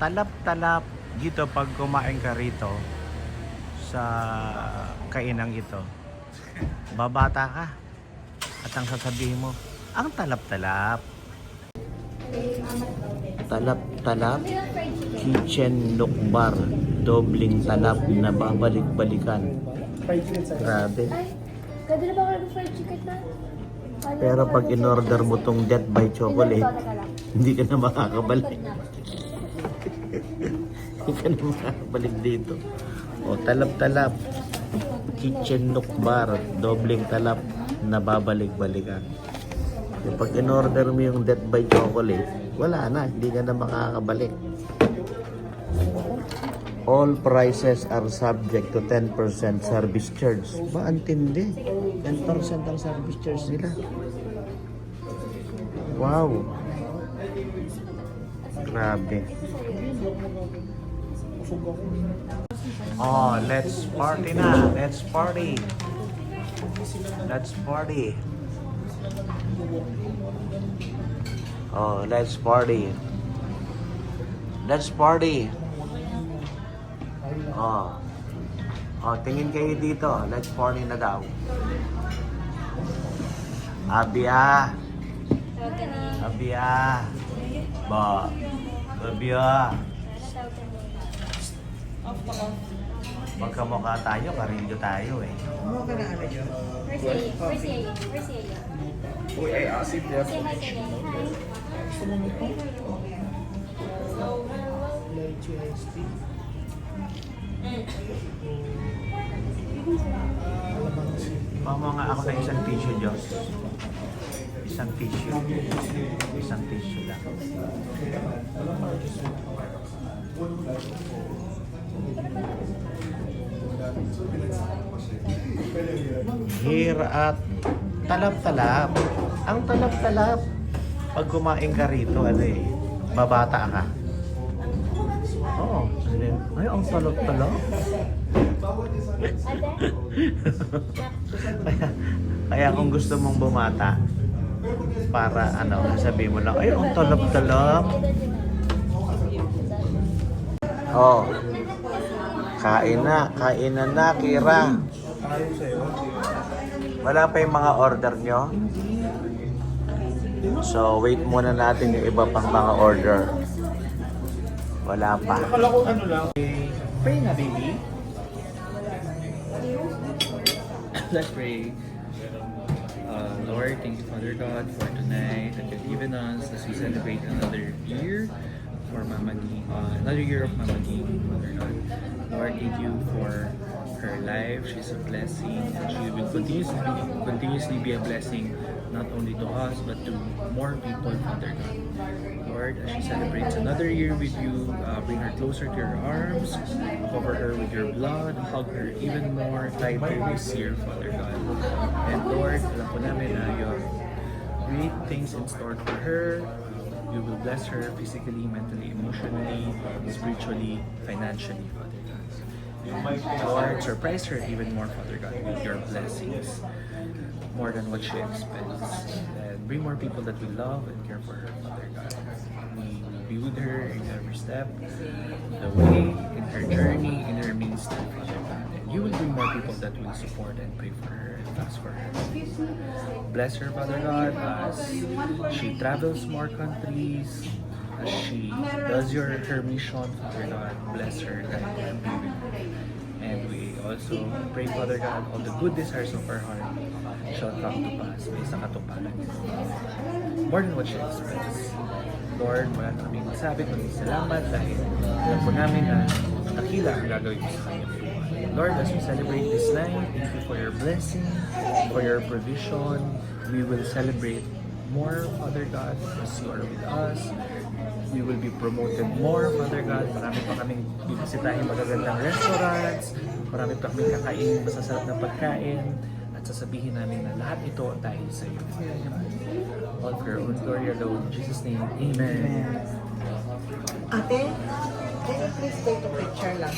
talap-talap dito pag kumain ka rito sa kainang ito. Babata ka at ang sasabihin mo, ang talap-talap. Talap-talap, kitchen look bar, dobling talap na babalik-balikan. Grabe. Pwede na ba ako ng-fried chicken na? Pero pag in-order mo tong Death by Chocolate, hindi ka na makakabalik. Hindi ka na makakabalik dito. O, talap-talap, kitchen nook bar, dobling talap na babalik-balikan. Yung pag in-order mo yung Death by Chocolate, wala na, hindi ka na makakabalik. All prices are subject to 10% service charge. Ba, ang tindi. 10% ang service charge nila. Wow. Grabe. Oh, let's party na. Let's party. Let's party. Oh, let's party. Let's party. Oh. Oh, tingin kayo dito. Let's party na daw. Abia. Abia. Ba. Abia. Magkamukha tayo, karilyo tayo eh. Mukha na ano yun? Where's Yaya? Uy, ay asip niya. Say hi kay Yaya. Hi. Pamo nga ako ng isang tissue, Diyos. Isang tissue. Isang tissue lang. Here at talap-talap. Ang talap-talap. Pag kumain ka rito, ano eh, babata ka. Oo. Ay, ang talap-talap. kaya kung gusto mong bumata, para ano, sabihin mo lang, ay, ang talap-talap. Oh. Kain na, Kira. Wala pa yung mga order nyo? So, wait muna natin yung iba pang mga order. Wala pa. Akala ko ano lang. Pray na, baby. Let's pray. Lord, thank you, Father God, for tonight that you've given us as we celebrate another year for Mama G, another year of Mama G, Father God. Lord, thank you for her life. She's a blessing. She will continuously be a blessing not only to us but to more people, Father God. Lord, as she celebrates another year with you, bring her closer to your arms, cover her with your blood, hug her even more tighter this year, Father God. And Lord, alam po namin na you have great things in store for her. You will bless her physically, mentally, emotionally, spiritually, financially, Father God. Lord, surprise her even more, Father God, with your blessings, more than what she expects. And bring more people that we love and care for her, Father God. We will be with her in every step, the way, in her journey, in her ministry, Father God. And you will bring more people that will support and pray for her and fast for her. Bless her, Father God, as she travels more countries, as she does her mission, Father God. Bless her, guide her, and be with her. And we also pray, Father God, all the good desires of our heart shall come to pass may isang katuparan niyo. More than what she expects. Lord, wala na kaming masabi, kundi salamat dahil alam po namin na nakila ang gagawin mo sa kanyang buhay. Lord, as we celebrate this night, thank you for your blessing, for your provision. We will celebrate more, Father God, as you are with us. We will be promoted more, Father God. Marami pa kaming bibisitahin magagandang restaurants. Marami pa kaming kakainin masasarap na pagkain. At sasabihin namin na lahat ito dahil sa iyo. All for your own glory alone. In Jesus' name, Amen. Ate, can you please take a picture lang?